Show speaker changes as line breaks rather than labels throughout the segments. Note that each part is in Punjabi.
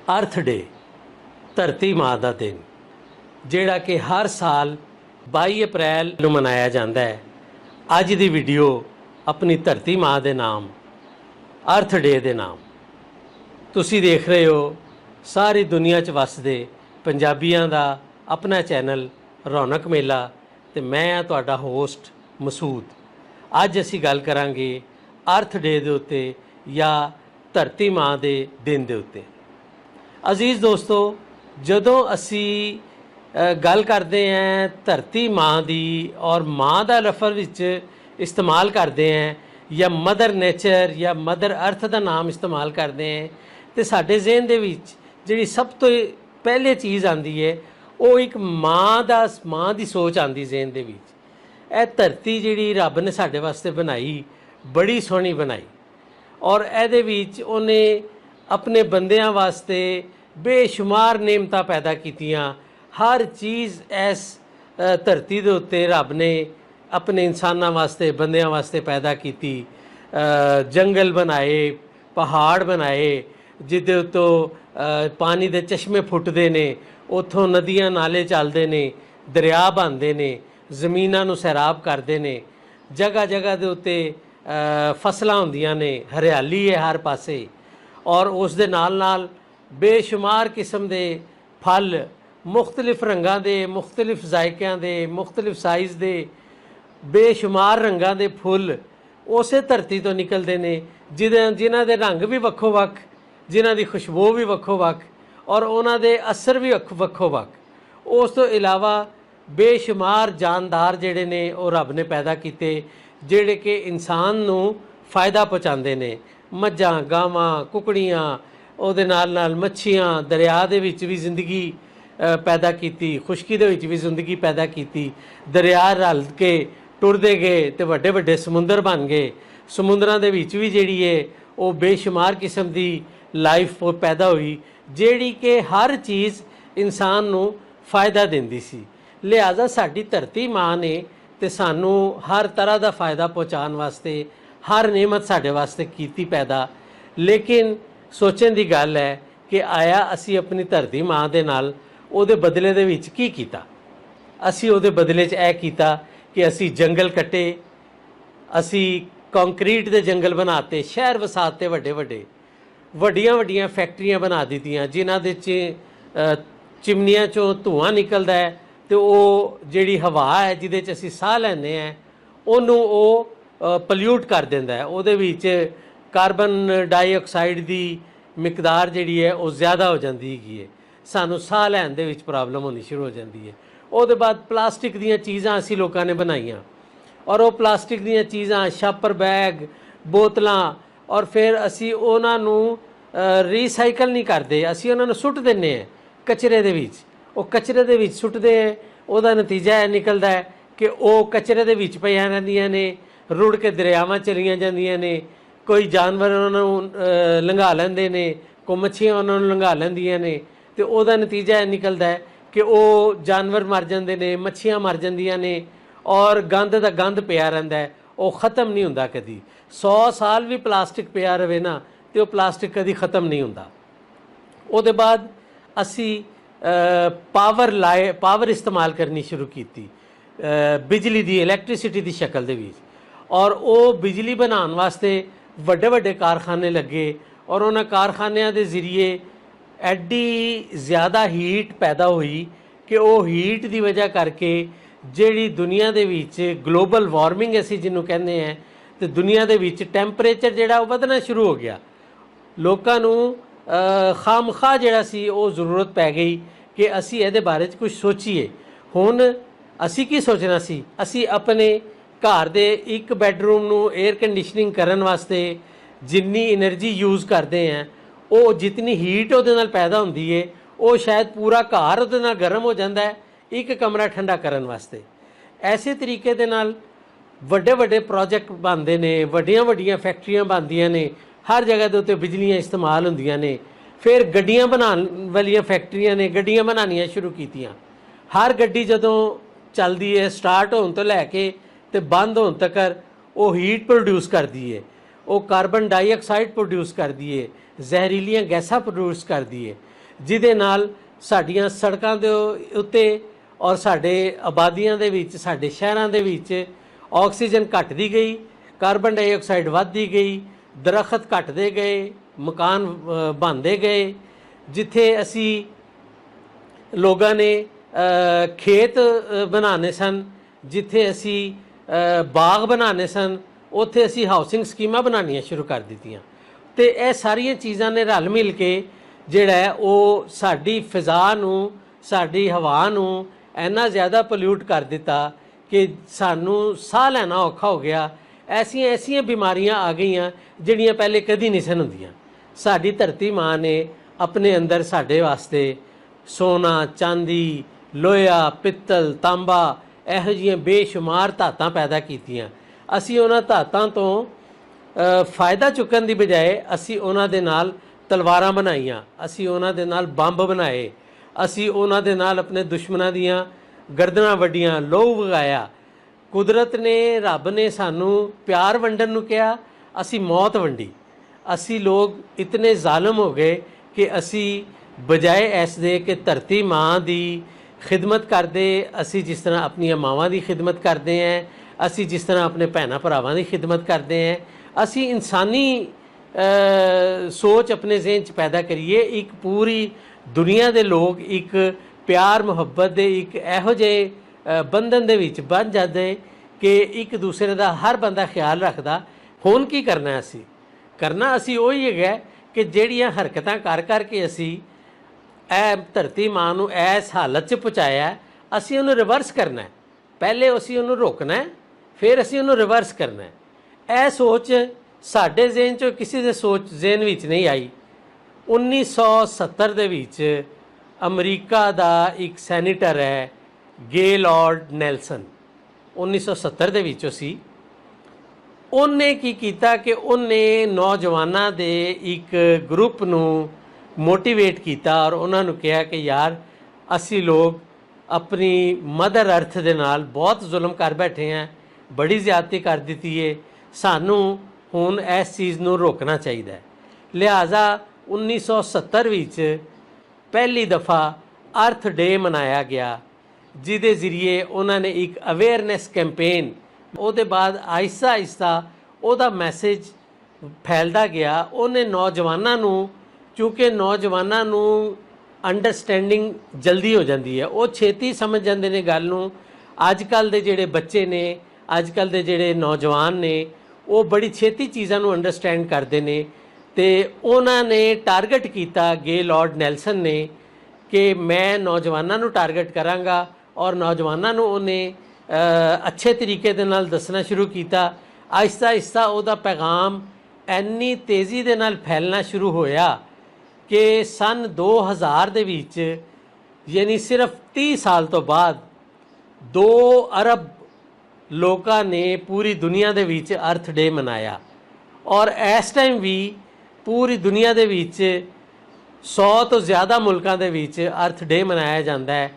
अर्थ डे धरती माँ का दिन ਜਿਹੜਾ कि हर साल 22 अप्रैल ਨੂੰ ਮਨਾਇਆ ਜਾਂਦਾ ਹੈ। ਅੱਜ ਦੀ ਵੀਡੀਓ ਆਪਣੀ ਧਰਤੀ ਮਾਂ ਦੇ ਨਾਮ अर्थ डे ਦੇ ਨਾਮ ਤੁਸੀਂ ਦੇਖ ਰਹੇ ਹੋ ਸਾਰੀ ਦੁਨੀਆ 'ਚ ਵਸਦੇ ਪੰਜਾਬੀਆਂ ਦਾ ਆਪਣਾ ਚੈਨਲ ਰੌਣਕ ਮੇਲਾ ਤੇ ਮੈਂ ਆ ਤੁਹਾਡਾ ਹੋਸਟ ਮਸੂਦ। ਅੱਜ ਅਸੀਂ ਗੱਲ ਕਰਾਂਗੇ अर्थ डे ਦੇ ਉੱਤੇ ਜਾਂ ਧਰਤੀ ਮਾਂ ਦੇ ਦਿਨ ਦੇ ਉੱਤੇ। ਅਜ਼ੀਜ਼ ਦੋਸਤੋ, ਜਦੋਂ ਅਸੀਂ गल करते हैं धरती माँ की और माँ का लफज विच इस्तेमाल करते हैं या मदर नेचर या मदर अर्थ का नाम इस्तेमाल करते हैं तो साडे ज़हन दे विच जिहड़ी सब तो पहले चीज़ आती है वो एक माँ की सोच आती ज़हन दे विच। यह धरती जिहड़ी रब ने साडे वास्ते बनाई बड़ी सोहनी बनाई और इहदे विच उन्हें अपने बंदियां वास्ते बेशुमार नेमतां पैदा कीतियां। हर चीज़ इस धरती के उत्ते रब ने अपने इंसानों वास्ते बंदियां वास्ते पैदा की। जंगल बनाए, पहाड़ बनाए जिदे उत्तों पानी के चश्मे फुटते ने, उत्थों नदियां नाले चलते ने, दरिया बनते ने, जमीनां नूं सैराब करते ने, जगह जगह के उत्ते फसलां हुंदियां ने, हरियाली है हर पासे और उस दे नाल नाल बेशुमार किस्म के फल मुख्तलिफ रंगां दे, मुख्तलिफ जायकियां दे, मुख्तलिफ साइज़ दे बेशुमार रंगां दे फुल उस धरती तो निकलते हैं जिन्हां दे रंग भी वक्खो वक्, जिन्हां दी खुशबू भी वक्खो वक् और उन्हां दे असर भी वक्खो वक्। उस तो इलावा बेशुमार जानदार जिहड़े ने वो रब ने पैदा किए जिहड़े कि इंसान नूं फ़ायदा पहुँचाते हैं। मझां, गावां, कुकड़ियाँ, उहदे नाल नाल मच्छियाँ, दरिया दे विच भी जिंदगी पैदा की, खुशकी दे विच भी जिंदगी पैदा की। दरिया रल के टुरदे गए तो वड्डे वड्डे समुंदर बन गए। समुंदरां दे विच भी जिहड़ी है वो बेशुमार किस्म की लाइफ पैदा हुई जिहड़ी कि हर चीज़ इंसान नूं फ़ायदा दिंदी सी। लिहाजा साडी धरती माँ ने ते सानू हर तरह का फ़ायदा पहुँचाने वास्ते हर नेमत साडे वास्ते कीती पैदा। लेकिन सोचण दी गल है कि आया असी अपनी धरती माँ दे नाल ਉਹਦੇ ਬਦਲੇ ਦੇ ਵਿੱਚ ਕੀ ਕੀਤਾ। ਅਸੀਂ ਉਹਦੇ ਬਦਲੇ 'ਚ ਇਹ ਕੀਤਾ ਕਿ ਅਸੀਂ ਜੰਗਲ ਕੱਟੇ, ਅਸੀਂ ਕੰਕਰੀਟ ਦੇ ਜੰਗਲ ਬਣਾਤੇ, ਸ਼ਹਿਰ ਵਸਾਤੇ ਵੱਡੀਆਂ ਵੱਡੀਆਂ ਫੈਕਟਰੀਆਂ ਬਣਾ ਦਿੱਤੀਆਂ ਜਿਨ੍ਹਾਂ ਦੇ 'ਚ ਚਿਮਨੀਆਂ 'ਚੋਂ ਧੂਆਂ ਨਿਕਲਦਾ ਹੈ ਤੇ ਉਹ ਜਿਹੜੀ ਹਵਾ ਹੈ ਜਿਹਦੇ 'ਚ ਅਸੀਂ ਸਾਹ ਲੈਂਦੇ ਹਾਂ ਉਹਨੂੰ ਉਹ ਪੋਲਿਊਟ ਕਰ ਦਿੰਦਾ ਹੈ। ਉਹਦੇ ਵਿੱਚ ਕਾਰਬਨ ਡਾਈਆਕਸਾਈਡ ਦੀ ਮਿਕਦਾਰ ਜਿਹੜੀ ਹੈ ਉਹ ਜ਼ਿਆਦਾ ਹੋ ਜਾਂਦੀ ਹੈਗੀ ਹੈ, सानू साह लैन दे विच प्रॉब्लम होनी शुरू हो जाती है। उसदे बाद प्लास्टिक दीयां चीज़ां असी लोगों ने बनाईयां और वो प्लास्टिक दीयां चीज़ां शापर बैग, बोतलां और फिर असी उन्हां नूं रीसाइकल नहीं करते, असी उन्हां नूं सुट दिंदे हैं कचरे दे विच। वो कचरे दे विच सुटदे हैं, उहदा नतीजा यह निकलदा है कि वो कचरे दे विच पईयां रहिंदियां ने, रुड़ के दरियावां चलियां जांदियां ने, कोई जानवर उन्हां नूं लंघा लैंदे ने, कोई मच्छियां उन्हां नूं लंघा लैंदियां ने तो वह नतीजा यह निकलता है कि वो जानवर मर जाते हैं, मच्छियाँ मर जांदियां ने और गंद का गंद पिया रहिंदा है, वो ख़त्म नहीं हुंदा कदी। 100 साल भी प्लास्टिक पिया रहे ना तो वह प्लास्टिक कदी ख़त्म नहीं हुंदा। उसदे बाद असी पावर इस्तेमाल करनी शुरू की, बिजली की, इलैक्ट्रिसिटी की शक्ल दे विच और वो बिजली बनाने वास्ते वड्डे वड्डे कारखाने लगे और उन्होंने कारखानियां दे जरिए ਐਡੀ ज़्यादा हीट पैदा हुई कि वो हीट की वजह करके ਜਿਹੜੀ दुनिया ਦੇ ਵਿੱਚ ग्लोबल वार्मिंग ਅਸੀਂ ਜਿਹਨੂੰ ਕਹਿੰਦੇ हैं तो दुनिया ਦੇ ਵਿੱਚ टैंपरेचर ਜਿਹੜਾ ਉਹ ਵਧਣਾ शुरू हो गया। ਲੋਕਾਂ ਨੂੰ ਖਾਮਖਾ ਜਿਹੜਾ ਸੀ ਉਹ ਜ਼ਰੂਰਤ ਪੈ ਗਈ ਕਿ ਅਸੀਂ ਇਹਦੇ ਬਾਰੇ 'ਚ ਕੁਝ ਸੋਚੀਏ। ਹੁਣ ਅਸੀਂ ਕੀ ਸੋਚਣਾ ਸੀ, ਅਸੀਂ ਆਪਣੇ ਘਰ ਦੇ ਇੱਕ ਬੈਡਰੂਮ ਨੂੰ 에ਅਰ ਕੰਡੀਸ਼ਨਿੰਗ ਕਰਨ ਵਾਸਤੇ ਜਿੰਨੀ એનર્ਜੀ ਯੂਜ਼ ਕਰਦੇ हैं वो जितनी हीट वो पैदा होंदी है वो शायद पूरा घर वो गर्म हो जाता है एक कमरा ठंडा करने वास्ते। ऐसे तरीके दे नाल वड्डे वड्डे प्रोजेक्ट बनते हैं, वड्डियां वड्डियां फैक्ट्रियां बनदियां ने, हर जगह के उत्ते बिजलियाँ इस्तेमाल होंदियां ने। फिर गड्डियां बनाने वालियां फैक्ट्रियां ने गड्डियां बनानियां शुरू कीतियां। हर गड्डी जदों चलदी है स्टार्ट होने तो लैके ते बंद होने तक वो हीट प्रोड्यूस करती है, वो कार्बन डाइऑक्साइड प्रोड्यूस करती है, ਜ਼ਹਿਰੀਲੀਆਂ ਗੈਸਾਂ ਪ੍ਰੋਡਿਊਸ ਕਰਦੀ ਹੈ, ਜਿਹਦੇ ਨਾਲ ਸਾਡੀਆਂ ਸੜਕਾਂ ਦੇ ਉੱਤੇ ਔਰ ਸਾਡੇ ਆਬਾਦੀਆਂ ਦੇ ਵਿੱਚ, ਸਾਡੇ ਸ਼ਹਿਰਾਂ ਦੇ ਵਿੱਚ ਆਕਸੀਜਨ ਘਟਦੀ ਗਈ, ਕਾਰਬਨ ਡਾਈਆਕਸਾਈਡ ਵੱਧਦੀ ਗਈ, ਦਰਖਤ ਘਟਦੇ ਗਏ, ਮਕਾਨ ਬਣਦੇ ਗਏ। ਜਿੱਥੇ ਅਸੀਂ ਲੋਕਾਂ ਨੇ ਖੇਤ ਬਣਾਉਣੇ ਸਨ, ਜਿੱਥੇ ਅਸੀਂ ਬਾਗ ਬਣਾਉਣੇ ਸਨ, ਉੱਥੇ ਅਸੀਂ ਹਾਊਸਿੰਗ ਸਕੀਮਾਂ ਬਣਾਉਣੀਆਂ ਸ਼ੁਰੂ ਕਰ ਦਿੱਤੀਆਂ। ਤੇ ਇਹ ਸਾਰੀਆਂ ਚੀਜ਼ਾਂ ਨੇ ਰਲ ਮਿਲ ਕੇ ਜਿਹੜਾ ਹੈ ਉਹ ਸਾਡੀ ਫਿਜ਼ਾ ਨੂੰ, ਸਾਡੀ ਹਵਾ ਨੂੰ ਇੰਨਾ ਜ਼ਿਆਦਾ ਪੋਲਿਊਟ ਕਰ ਦਿੱਤਾ ਕਿ ਸਾਨੂੰ ਸਾਹ ਲੈਣਾ ਔਖਾ ਹੋ ਗਿਆ। ਐਸੀਆਂ ਐਸੀਆਂ ਬਿਮਾਰੀਆਂ ਆ ਗਈਆਂ ਜਿਹੜੀਆਂ ਪਹਿਲੇ ਕਦੀ ਨਹੀਂ ਸਨ ਹੁੰਦੀਆਂ। ਸਾਡੀ ਧਰਤੀ ਮਾਂ ਨੇ ਆਪਣੇ ਅੰਦਰ ਸਾਡੇ ਵਾਸਤੇ ਸੋਨਾ, ਚਾਂਦੀ, ਲੋਹਾ, ਪਿੱਤਲ, ਤਾਂਬਾ, ਇਹੋ ਜਿਹੀਆਂ ਬੇਸ਼ੁਮਾਰ ਧਾਤਾਂ ਪੈਦਾ ਕੀਤੀਆਂ। ਅਸੀਂ ਉਹਨਾਂ ਧਾਤਾਂ ਤੋਂ ਫਾਇਦਾ ਚੁੱਕਣ ਦੀ ਬਜਾਏ ਅਸੀਂ ਉਹਨਾਂ ਦੇ ਨਾਲ ਤਲਵਾਰਾਂ ਬਣਾਈਆਂ, ਅਸੀਂ ਉਹਨਾਂ ਦੇ ਨਾਲ ਬੰਬ ਬਣਾਏ, ਅਸੀਂ ਉਹਨਾਂ ਦੇ ਨਾਲ ਆਪਣੇ ਦੁਸ਼ਮਣਾਂ ਦੀਆਂ ਗਰਦਨਾਂ ਵੱਡੀਆਂ, ਲਹੂ ਵਗਾਇਆ। ਕੁਦਰਤ ਨੇ, ਰੱਬ ਨੇ ਸਾਨੂੰ ਪਿਆਰ ਵੰਡਣ ਨੂੰ ਕਿਹਾ, ਅਸੀਂ ਮੌਤ ਵੰਡੀ। ਅਸੀਂ ਲੋਕ ਇਤਨੇ ਜ਼ਾਲਮ ਹੋ ਗਏ ਕਿ ਅਸੀਂ ਬਜਾਏ ਇਸ ਦੇ ਕਿ ਧਰਤੀ ਮਾਂ ਦੀ ਖਿਦਮਤ ਕਰਦੇ, ਅਸੀਂ ਜਿਸ ਤਰ੍ਹਾਂ ਆਪਣੀਆਂ ਮਾਵਾਂ ਦੀ ਖਿਦਮਤ ਕਰਦੇ ਹਾਂ, ਅਸੀਂ ਜਿਸ ਤਰ੍ਹਾਂ ਆਪਣੇ ਭੈਣਾਂ ਭਰਾਵਾਂ ਦੀ ਖਿਦਮਤ ਕਰਦੇ ਹਾਂ, ਅਸੀਂ ਇਨਸਾਨੀ ਸੋਚ ਆਪਣੇ ਜ਼ਿਹਨ 'ਚ ਪੈਦਾ ਕਰੀਏ। ਇੱਕ ਪੂਰੀ ਦੁਨੀਆ ਦੇ ਲੋਕ ਇੱਕ ਪਿਆਰ ਮੁਹੱਬਤ ਦੇ ਇੱਕ ਇਹੋ ਜਿਹੇ ਬੰਧਨ ਦੇ ਵਿੱਚ ਬਣ ਜਾਂਦੇ ਕਿ ਇੱਕ ਦੂਸਰੇ ਦਾ ਹਰ ਬੰਦਾ ਖਿਆਲ ਰੱਖਦਾ। ਹੁਣ ਕੀ ਕਰਨਾ ਅਸੀਂ ਉਹੀ ਹੈਗਾ ਕਿ ਜਿਹੜੀਆਂ ਹਰਕਤਾਂ ਕਰ ਕਰਕੇ ਅਸੀਂ ਇਹ ਧਰਤੀ ਮਾਂ ਨੂੰ ਇਸ ਹਾਲਤ 'ਚ ਪਹੁੰਚਾਇਆ, ਅਸੀਂ ਉਹਨੂੰ ਰਿਵਰਸ ਕਰਨਾ ਹੈ। ਪਹਿਲੇ ਅਸੀਂ ਉਹਨੂੰ ਰੋਕਣਾ ਹੈ, ਫਿਰ ਅਸੀਂ ਉਹਨੂੰ ਰਿਵਰਸ ਕਰਨਾ ਹੈ। ਇਹ ਸੋਚ ਸਾਡੇ ਜ਼ਿਹਨ 'ਚੋਂ ਕਿਸੇ ਦੇ ਜ਼ਿਹਨ ਵਿੱਚ ਨਹੀਂ ਆਈ। 1970 ਦੇ ਵਿੱਚ ਅਮਰੀਕਾ ਦਾ ਇੱਕ ਸੈਨੇਟਰ ਹੈ ਗੇਲॉर्ड ਨੈਲਸਨ, 1970 ਦੇ ਵਿੱਚ ਸੀ। ਉਹਨੇ ਕੀ ਕੀਤਾ ਕਿ ਉਹਨੇ ਨੌਜਵਾਨਾਂ ਦੇ ਇੱਕ ਗਰੁੱਪ ਨੂੰ ਮੋਟੀਵੇਟ ਕੀਤਾ ਔਰ ਉਹਨਾਂ ਨੂੰ ਕਿਹਾ ਕਿ ਯਾਰ ਅਸੀਂ ਲੋਕ ਆਪਣੀ ਮਦਰ ਅਰਥ ਦੇ ਨਾਲ ਬਹੁਤ ਜ਼ੁਲਮ ਕਰ ਬੈਠੇ ਹਾਂ, ਬੜੀ ਜ਼ਿਆਦਤੀ ਕਰ ਦਿੱਤੀ ਹੈ, ਸਾਨੂੰ ਹੁਣ ਇਸ ਚੀਜ਼ ਨੂੰ ਰੋਕਣਾ ਚਾਹੀਦਾ ਹੈ। ਲਿਹਾਜ਼ਾ 1970 ਵਿੱਚ ਪਹਿਲੀ ਦਫਾ ਅਰਥ ਡੇ ਮਨਾਇਆ ਗਿਆ, ਜਿਹਦੇ ਜ਼ਰੀਏ ਉਹਨਾਂ ਨੇ ਇੱਕ ਅਵੇਅਰਨੈਸ ਕੈਂਪੇਨ, ਉਹਦੇ ਬਾਅਦ ਆਹਿਸਤਾ ਆਹਿਸਤਾ ਉਹਦਾ ਮੈਸੇਜ ਫੈਲਦਾ ਗਿਆ। ਉਹਨੇ ਨੌਜਵਾਨਾਂ ਨੂੰ, ਕਿਉਂਕਿ ਨੌਜਵਾਨਾਂ ਨੂੰ ਅੰਡਰਸਟੈਂਡਿੰਗ ਜਲਦੀ ਹੋ ਜਾਂਦੀ ਹੈ, ਉਹ ਛੇਤੀ ਸਮਝ ਜਾਂਦੇ ਨੇ ਗੱਲ ਨੂੰ। ਅੱਜ ਕੱਲ੍ਹ ਦੇ ਜਿਹੜੇ ਬੱਚੇ ਨੇ, ਅੱਜ ਕੱਲ੍ਹ ਦੇ ਜਿਹੜੇ ਨੌਜਵਾਨ ਨੇ, ਉਹ ਬੜੀ ਛੇਤੀ ਚੀਜ਼ਾਂ ਨੂੰ ਅੰਡਰਸਟੈਂਡ ਕਰਦੇ ਨੇ। ਤੇ ਉਹਨਾਂ ਨੇ ਟਾਰਗੇਟ ਕੀਤਾ, ਗੇਲॉर्ड ਨੈਲਸਨ ਨੇ, ਕਿ ਮੈਂ ਨੌਜਵਾਨਾਂ ਨੂੰ ਟਾਰਗੇਟ ਕਰਾਂਗਾ ਔਰ ਨੌਜਵਾਨਾਂ ਨੂੰ ਉਹਨੇ ਅੱਛੇ ਤਰੀਕੇ ਦੇ ਨਾਲ ਦੱਸਣਾ ਸ਼ੁਰੂ ਕੀਤਾ। ਆਹਿਸਤਾ ਆਹਿਸਤਾ ਉਹਦਾ ਪੈਗਾਮ ਇੰਨੀ ਤੇਜ਼ੀ ਦੇ ਨਾਲ ਫੈਲਣਾ ਸ਼ੁਰੂ ਹੋਇਆ ਕਿ ਸਨ 2000 ਦੇ ਵਿੱਚ, ਯਾਨੀ ਸਿਰਫ 30 ਸਾਲ ਤੋਂ ਬਾਅਦ 2 ਅਰਬ ਲੋਕਾਂ ਨੇ ਪੂਰੀ ਦੁਨੀਆ ਦੇ ਵਿੱਚ ਅਰਥ ਡੇ ਮਨਾਇਆ। ਔਰ ਇਸ ਟਾਈਮ ਵੀ ਪੂਰੀ ਦੁਨੀਆ ਦੇ ਵਿੱਚ 100 ਤੋਂ ਜ਼ਿਆਦਾ ਮੁਲਕਾਂ ਦੇ ਵਿੱਚ ਅਰਥ ਡੇ ਮਨਾਇਆ ਜਾਂਦਾ ਹੈ।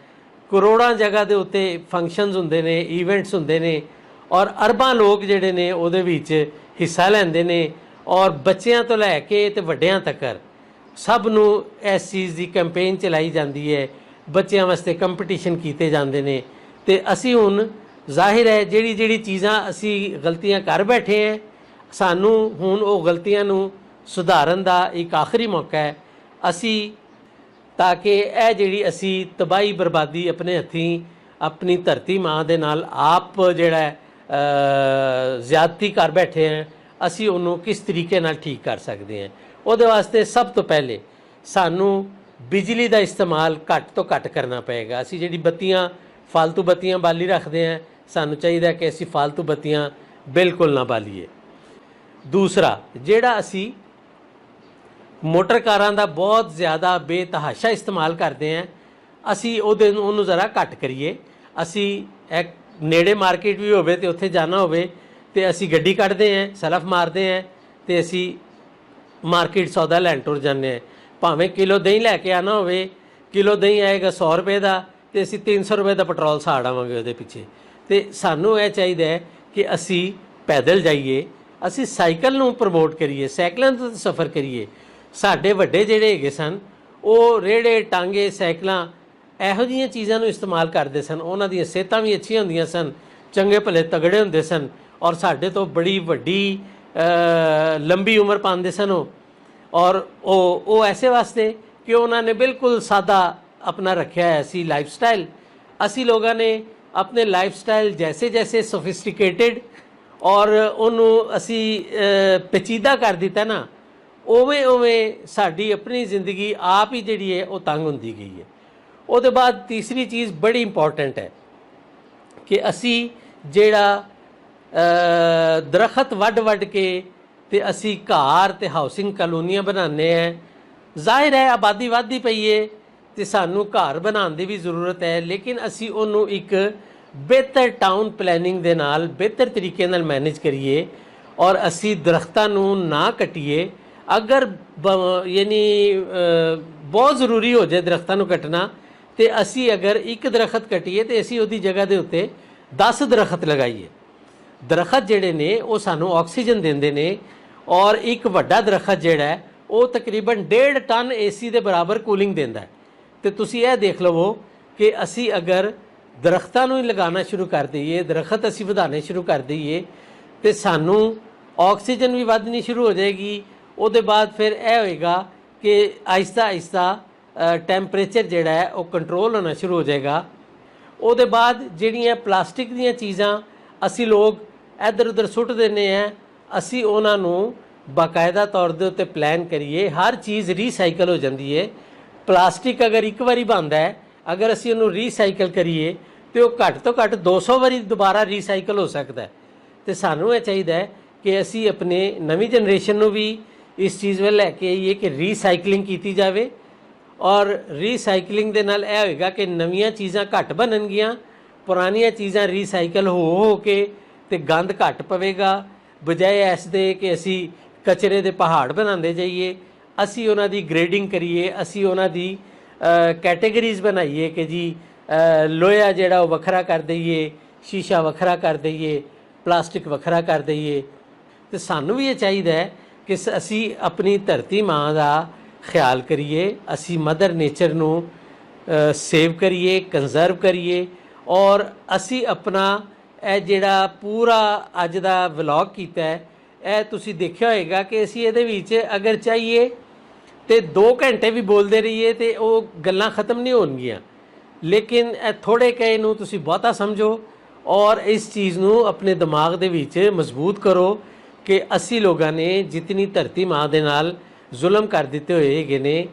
ਕਰੋੜਾਂ ਜਗ੍ਹਾ ਦੇ ਉੱਤੇ ਫੰਕਸ਼ਨਸ ਹੁੰਦੇ ਨੇ, ਈਵੈਂਟਸ ਹੁੰਦੇ ਨੇ ਔਰ ਅਰਬਾਂ ਲੋਕ ਜਿਹੜੇ ਨੇ ਉਹਦੇ ਵਿੱਚ ਹਿੱਸਾ ਲੈਂਦੇ ਨੇ। ਔਰ ਬੱਚਿਆਂ ਤੋਂ ਲੈ ਕੇ ਤੇ ਵੱਡਿਆਂ ਤੱਕ ਸਭ ਨੂੰ ਇਸ ਚੀਜ਼ ਦੀ ਕੈਂਪੇਨ ਚਲਾਈ ਜਾਂਦੀ ਹੈ। ਬੱਚਿਆਂ ਵਾਸਤੇ ਕੰਪੀਟੀਸ਼ਨ ਕੀਤੇ ਜਾਂਦੇ ਨੇ। ਤੇ ਅਸੀਂ ਹੁਣ ਜ਼ਾਹਿਰ ਹੈ ਜਿਹੜੀ ਚੀਜ਼ਾਂ ਅਸੀਂ ਗਲਤੀਆਂ ਕਰ ਬੈਠੇ ਹਾਂ, ਸਾਨੂੰ ਹੁਣ ਉਹ ਗਲਤੀਆਂ ਨੂੰ ਸੁਧਾਰਨ ਦਾ ਇੱਕ ਆਖਰੀ ਮੌਕਾ ਹੈ। ਅਸੀਂ ਤਾਂ ਕਿ ਇਹ ਜਿਹੜੀ ਅਸੀਂ ਤਬਾਹੀ ਬਰਬਾਦੀ ਆਪਣੇ ਹੱਥੀਂ ਆਪਣੀ ਧਰਤੀ ਮਾਂ ਦੇ ਨਾਲ ਆਪ ਜਿਹੜਾ ਜ਼ਿਆਦਤੀ ਕਰ ਬੈਠੇ ਹਾਂ, ਅਸੀਂ ਉਹਨੂੰ ਕਿਸ ਤਰੀਕੇ ਨਾਲ ਠੀਕ ਕਰ ਸਕਦੇ ਹਾਂ। ਉਹਦੇ ਵਾਸਤੇ ਸਭ ਤੋਂ ਪਹਿਲੇ ਸਾਨੂੰ ਬਿਜਲੀ ਦਾ ਇਸਤੇਮਾਲ ਘੱਟ ਤੋਂ ਘੱਟ ਕਰਨਾ ਪਏਗਾ। ਅਸੀਂ ਜਿਹੜੀ ਬੱਤੀਆਂ, ਫालतू ਬੱਤੀਆਂ ਬਾਲੀ ਰੱਖਦੇ ਹਾਂ, ਸਾਨੂੰ ਚਾਹੀਦਾ ਕਿ ਅਸੀਂ ਫालतू ਬੱਤੀਆਂ ਬਿਲਕੁਲ ਨਾ ਬਾਲੀਏ। ਦੂਸਰਾ, ਜਿਹੜਾ ਅਸੀਂ ਮੋਟਰ ਕਾਰਾਂ ਦਾ ਬਹੁਤ ਜ਼ਿਆਦਾ ਬੇਤਹਾਸ਼ਾ ਇਸਤੇਮਾਲ ਕਰਦੇ ਹਾਂ, ਅਸੀਂ ਉਹਨੂੰ ਜ਼ਰਾ ਘੱਟ ਕਰੀਏ। ਅਸੀਂ ਇੱਕ ਨੇੜੇ ਮਾਰਕੀਟ ਵੀ ਹੋਵੇ ਤੇ ਉੱਥੇ ਜਾਣਾ ਹੋਵੇ ਤੇ ਅਸੀਂ ਗੱਡੀ ਕੱਢਦੇ ਹਾਂ, ਸਲਫ ਮਾਰਦੇ ਹਾਂ ਤੇ ਅਸੀਂ ਮਾਰਕੀਟ ਸੌਦਾ ਲੈਣ ਟੁਰ ਜਾਂਦੇ ਹਾਂ। ਭਾਵੇਂ ਕਿਲੋ ਦਹੀਂ ਲੈ ਕੇ ਆਉਣਾ ਹੋਵੇ, ਕਿਲੋ ਦਹੀਂ ਆਏਗਾ 100 ਰੁਪਏ ਦਾ ਤੇ ਅਸੀਂ 300 ਰੁਪਏ ਦਾ ਪੈਟਰੋਲ ਸਾੜ ਆਵਾਂਗੇ ਉਹਦੇ ਪਿੱਛੇ। ਤੇ ਸਾਨੂੰ ਇਹ ਚਾਹੀਦਾ ਹੈ ਕਿ ਅਸੀਂ ਪੈਦਲ ਜਾਈਏ, ਅਸੀਂ ਸਾਈਕਲ ਨੂੰ ਪ੍ਰਮੋਟ ਕਰੀਏ, ਸਾਈਕਲਾਂ 'ਤੇ ਸਫ਼ਰ ਕਰੀਏ। ਸਾਡੇ ਵੱਡੇ ਜਿਹੜੇ ਹੈਗੇ ਸਨ ਉਹ ਰੇੜੇ ਟਾਂਗੇ ਸਾਈਕਲਾਂ ਇਹੋ ਜਿਹੀਆਂ ਚੀਜ਼ਾਂ ਨੂੰ ਇਸਤੇਮਾਲ ਕਰਦੇ ਸਨ। ਉਹਨਾਂ ਦੀਆਂ ਸਿਹਤਾਂ ਵੀ ਅੱਛੀਆਂ ਹੁੰਦੀਆਂ ਸਨ, ਚੰਗੇ ਭਲੇ ਤਗੜੇ ਹੁੰਦੇ ਸਨ ਔਰ ਸਾਡੇ ਤੋਂ ਬੜੀ ਵੱਡੀ ਲੰਬੀ ਉਮਰ ਪਾਉਂਦੇ ਸਨ ਔਰ ਉਹ ਐਸੇ ਵਾਸਤੇ ਕਿ ਉਹਨਾਂ ਨੇ ਬਿਲਕੁਲ ਸਾਦਾ ਆਪਣਾ ਰੱਖਿਆ ਹੈ ਸੀ ਲਾਈਫ ਸਟਾਈਲ। ਅਸੀਂ ਲੋਕਾਂ ਨੇ ਆਪਣੇ ਲਾਈਫ ਸਟਾਈਲ ਜੈਸੇ ਜੈਸੇ ਸੋਫਿਸਟੀਕੇਟਿਡ ਔਰ ਉਹਨੂੰ ਅਸੀਂ ਪੇਚੀਦਾ ਕਰ ਦਿੱਤਾ ਨਾ, ਉਵੇਂ ਉਵੇਂ ਸਾਡੀ ਆਪਣੀ ਜ਼ਿੰਦਗੀ ਆਪ ਹੀ ਜਿਹੜੀ ਹੈ ਉਹ ਤੰਗ ਹੁੰਦੀ ਗਈ ਹੈ। ਉਹਦੇ ਬਾਅਦ ਤੀਸਰੀ ਚੀਜ਼ ਬੜੀ ਇੰਪੋਰਟੈਂਟ ਹੈ ਕਿ ਅਸੀਂ ਜਿਹੜਾ ਦਰਖਤ ਵੱਢ ਕੇ ਤੇ ਅਸੀਂ ਘਰ ਤੇ ਹਾਊਸਿੰਗ ਕਲੋਨੀਆਂ ਬਣਾਉਂਦੇ ਹਾਂ। ਜ਼ਾਹਿਰ ਹੈ ਆਬਾਦੀ ਵੱਧਦੀ ਪਈ ਹੈ ਤੇ ਸਾਨੂੰ ਘਰ ਬਣਾਉਣ ਦੀ ਵੀ ਜ਼ਰੂਰਤ ਹੈ, ਲੇਕਿਨ ਅਸੀਂ ਉਹਨੂੰ ਇੱਕ ਬਿਹਤਰ ਟਾਊਨ ਪਲੈਨਿੰਗ ਦੇ ਨਾਲ ਬਿਹਤਰ ਤਰੀਕੇ ਨਾਲ ਮੈਨੇਜ ਕਰੀਏ ਔਰ ਅਸੀਂ ਦਰਖਤਾਂ ਨੂੰ ਨਾ ਕੱਟੀਏ। ਅਗਰ ਯਾਨੀ ਬਹੁਤ ਜ਼ਰੂਰੀ ਹੋ ਜਾਏ ਦਰਖਤਾਂ ਨੂੰ ਕੱਟਣਾ ਤੇ ਅਸੀਂ ਅਗਰ ਇੱਕ ਦਰਖਤ ਕੱਟੀਏ ਤੇ ਅਸੀਂ ਉਹਦੀ ਜਗ੍ਹਾ ਦੇ ਉੱਤੇ 10 ਦਰਖਤ ਲਗਾਈਏ। ਦਰਖਤ ਜਿਹੜੇ ਨੇ ਉਹ ਸਾਨੂੰ ਆਕਸੀਜਨ ਦਿੰਦੇ ਨੇ ਔਰ ਇੱਕ ਵੱਡਾ ਦਰਖਤ ਜਿਹੜਾ ਉਹ ਤਕਰੀਬਨ 1.5 ਟਨ ਏਸੀ ਦੇ ਬਰਾਬਰ ਕੂਲਿੰਗ ਦਿੰਦਾ। ਤੇ ਤੁਸੀਂ ਇਹ ਦੇਖ ਲਵੋ ਕਿ ਅਸੀਂ ਅਗਰ ਦਰਖਤਾਂ ਨੂੰ ਹੀ ਲਗਾਉਣਾ ਸ਼ੁਰੂ ਕਰ ਦਈਏ, ਦਰਖਤ ਅਸੀਂ ਵਧਾਉਣੇ ਸ਼ੁਰੂ ਕਰ ਦਈਏ ਤੇ ਸਾਨੂੰ ਆਕਸੀਜਨ ਵੀ ਵਧਣੀ ਸ਼ੁਰੂ ਹੋ ਜਾਏਗੀ। ਉਹਦੇ ਬਾਅਦ ਫਿਰ ਇਹ ਹੋਏਗਾ ਕਿ ਆਹਿਸਤਾ ਆਹਿਸਤਾ ਟੈਂਪਰੇਚਰ ਜਿਹੜਾ ਹੈ ਉਹ ਕੰਟਰੋਲ ਹੋਣਾ ਸ਼ੁਰੂ ਹੋ ਜਾਏਗਾ। ਉਹਦੇ ਬਾਅਦ ਜਿਹੜੀਆਂ ਪਲਾਸਟਿਕ ਦੀਆਂ ਚੀਜ਼ਾਂ ਅਸੀਂ ਲੋਕ ਇੱਧਰ ਉੱਧਰ ਸੁੱਟ ਦਿੰਦੇ ਹਾਂ, ਅਸੀਂ ਉਹਨਾਂ ਨੂੰ ਬਾਕਾਇਦਾ ਤੌਰ ਦੇ ਉੱਤੇ ਪਲਾਨ ਕਰੀਏ। ਹਰ ਚੀਜ਼ ਰੀਸਾਈਕਲ ਹੋ ਜਾਂਦੀ ਹੈ। ਪਲਾਸਟਿਕ ਅਗਰ ਇੱਕ ਵਾਰੀ ਬਣਦਾ ਹੈ, ਅਗਰ ਅਸੀਂ ਉਹਨੂੰ ਰੀਸਾਈਕਲ ਕਰੀਏ ਤੇ ਉਹ ਘੱਟ ਤੋਂ ਘੱਟ 200 ਵਾਰੀ ਦੁਬਾਰਾ ਰੀਸਾਈਕਲ ਹੋ ਸਕਦਾ ਹੈ। ਤੇ ਸਾਨੂੰ ਇਹ ਚਾਹੀਦਾ ਹੈ ਕਿ ਅਸੀਂ ਆਪਣੇ ਨਵੀਂ ਜਨਰੇਸ਼ਨ ਨੂੰ ਵੀ ਇਸ ਚੀਜ਼ ਵੱਲ ਲੈ ਕੇ ਆਈਏ ਕਿ ਰੀਸਾਈਕਲਿੰਗ ਕੀਤੀ ਜਾਵੇ ਔਰ ਰੀਸਾਈਕਲਿੰਗ ਦੇ ਨਾਲ ਇਹ ਹੋਏਗਾ ਕਿ ਨਵੀਆਂ ਚੀਜ਼ਾਂ ਘੱਟ ਬਣਨਗੀਆਂ, ਪੁਰਾਣੀਆਂ ਚੀਜ਼ਾਂ ਰੀਸਾਈਕਲ ਹੋ ਕੇ ਤੇ ਗੰਦ ਘੱਟ ਪਵੇਗਾ। ਬਜਾਏ ਇਸ ਦੇ ਕਿ ਅਸੀਂ ਕਚਰੇ ਦੇ ਪਹਾੜ ਬਣਾਉਂਦੇ ਜਾਈਏ, ਅਸੀਂ ਉਹਨਾਂ ਦੀ ਗ੍ਰੇਡਿੰਗ ਕਰੀਏ, ਅਸੀਂ ਉਹਨਾਂ ਦੀ ਕੈਟੇਗਰੀਜ਼ ਬਣਾਈਏ ਕਿ ਜੀ ਲੋਹਾ ਜਿਹੜਾ ਉਹ ਵੱਖਰਾ ਕਰ ਦਈਏ, ਸ਼ੀਸ਼ਾ ਵੱਖਰਾ ਕਰ ਦਈਏ, ਪਲਾਸਟਿਕ ਵੱਖਰਾ ਕਰ ਦਈਏ। ਤੇ ਸਾਨੂੰ ਵੀ ਇਹ ਚਾਹੀਦਾ ਹੈ ਕਿ ਅਸੀਂ ਆਪਣੀ ਧਰਤੀ ਮਾਂ ਦਾ ਖਿਆਲ ਕਰੀਏ, ਅਸੀਂ ਮਦਰ ਨੇਚਰ ਨੂੰ ਸੇਵ ਕਰੀਏ, ਕੰਜ਼ਰਵ ਕਰੀਏ ਔਰ ਅਸੀਂ ਆਪਣਾ ਇਹ ਜਿਹੜਾ ਪੂਰਾ ਅੱਜ ਦਾ ਵਲੌਗ ਕੀਤਾ ਹੈ, ਇਹ ਤੁਸੀਂ ਦੇਖਿਆ ਹੋਏਗਾ ਕਿ ਅਸੀਂ ਇਹਦੇ ਵਿੱਚ ਅਗਰ ਚਾਹੀਏ ਤੇ 2 ਘੰਟੇ ਵੀ ਬੋਲਦੇ ਰਹੀਏ ਤੇ ਉਹ ਗੱਲਾਂ ਖਤਮ ਨਹੀਂ ਹੋਣਗੀਆਂ। ਲੇਕਿਨ ਇਹ ਥੋੜੇ ਕਹੇ ਨੂੰ ਤੁਸੀਂ ਬਹੁਤਾ ਸਮਝੋ ਔਰ ਇਸ ਚੀਜ਼ ਨੂੰ ਆਪਣੇ ਦਿਮਾਗ ਦੇ ਵਿੱਚ ਮਜ਼ਬੂਤ ਕਰੋ ਕਿ ਅਸੀਂ ਲੋਕਾਂ ਨੇ ਜਿਤਨੀ ਧਰਤੀ ਮਾਂ ਦੇ ਨਾਲ ਜ਼ੁਲਮ ਕਰ ਦਿੱਤੇ ਹੋਏ ਹੈਗੇ ਨੇ,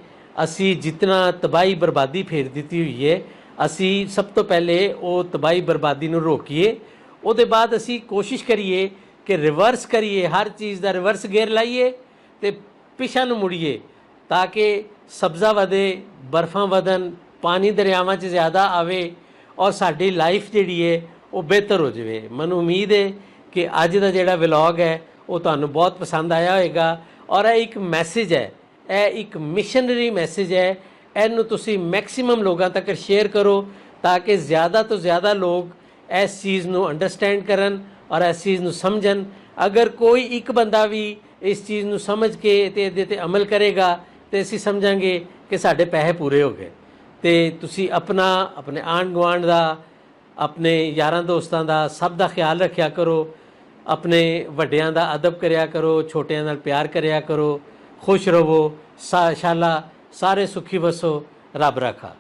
ਅਸੀਂ ਜਿਤਨਾ ਤਬਾਹੀ ਬਰਬਾਦੀ ਫੇਰ ਦਿੱਤੀ ਹੋਈ ਹੈ, ਅਸੀਂ ਸਭ ਤੋਂ ਪਹਿਲੇ ਉਹ ਤਬਾਹੀ ਬਰਬਾਦੀ ਨੂੰ ਰੋਕੀਏ। ਉਹਦੇ ਬਾਅਦ ਅਸੀਂ ਕੋਸ਼ਿਸ਼ ਕਰੀਏ ਕਿ ਰਿਵਰਸ ਕਰੀਏ, ਹਰ ਚੀਜ਼ ਦਾ ਰਿਵਰਸ ਗੇਅਰ ਲਾਈਏ ਤੇ ਪਿਛਾਂ ਨੂੰ ਮੁੜੀਏ ਤਾਂ ਕਿ ਸਬਜ਼ਾ ਵਧੇ, ਬਰਫਾਂ ਵਧਣ, ਪਾਣੀ ਦਰਿਆਵਾਂ 'ਚ ਜ਼ਿਆਦਾ ਆਵੇ ਔਰ ਸਾਡੀ ਲਾਈਫ ਜਿਹੜੀ ਹੈ ਉਹ ਬਿਹਤਰ ਹੋ ਜਾਵੇ। ਮੈਨੂੰ ਉਮੀਦ ਹੈ ਕਿ ਅੱਜ ਦਾ ਜਿਹੜਾ ਵਲੌਗ ਹੈ ਉਹ ਤੁਹਾਨੂੰ ਬਹੁਤ ਪਸੰਦ ਆਇਆ ਹੋਵੇਗਾ ਔਰ ਇਹ ਇੱਕ ਮੈਸੇਜ ਹੈ, ਇਹ ਇੱਕ ਮਿਸ਼ਨਰੀ ਮੈਸੇਜ ਹੈ। ਇਹਨੂੰ ਤੁਸੀਂ ਮੈਕਸਿਮਮ ਲੋਕਾਂ ਤੱਕ ਸ਼ੇਅਰ ਕਰੋ ਤਾਂ ਕਿ ਜ਼ਿਆਦਾ ਤੋਂ ਜ਼ਿਆਦਾ ਲੋਕ ਇਸ ਚੀਜ਼ ਨੂੰ ਅੰਡਰਸਟੈਂਡ ਕਰਨ ਔਰ ਇਸ ਚੀਜ਼ ਨੂੰ ਸਮਝਣ। ਅਗਰ ਕੋਈ ਇੱਕ ਬੰਦਾ ਵੀ ਇਸ ਚੀਜ਼ ਨੂੰ ਸਮਝ ਕੇ ਤੇ ਇਹਦੇ 'ਤੇ ਅਮਲ ਕਰੇਗਾ ਤੇ ਅਸੀਂ ਸਮਝਾਂਗੇ ਕਿ ਸਾਡੇ ਪੈਸੇ ਪੂਰੇ ਹੋ ਗਏ। ਤੇ ਤੁਸੀਂ ਆਪਣੇ ਆਂਢ ਗੁਆਂਢ ਦਾ, ਆਪਣੇ ਯਾਰਾਂ ਦੋਸਤਾਂ ਦਾ, ਸਭ ਦਾ ਖਿਆਲ ਰੱਖਿਆ ਕਰੋ। ਆਪਣੇ ਵੱਡਿਆਂ ਦਾ ਅਦਬ ਕਰਿਆ ਕਰੋ, ਛੋਟਿਆਂ ਨਾਲ ਪਿਆਰ ਕਰਿਆ ਕਰੋ। ਖੁਸ਼ ਰਹੋ, ਇੰਸ਼ਾਅੱਲਾ ਸਾਰੇ ਸੁਖੀ ਵਸੋ, ਰੱਬ ਰਾਖਾ।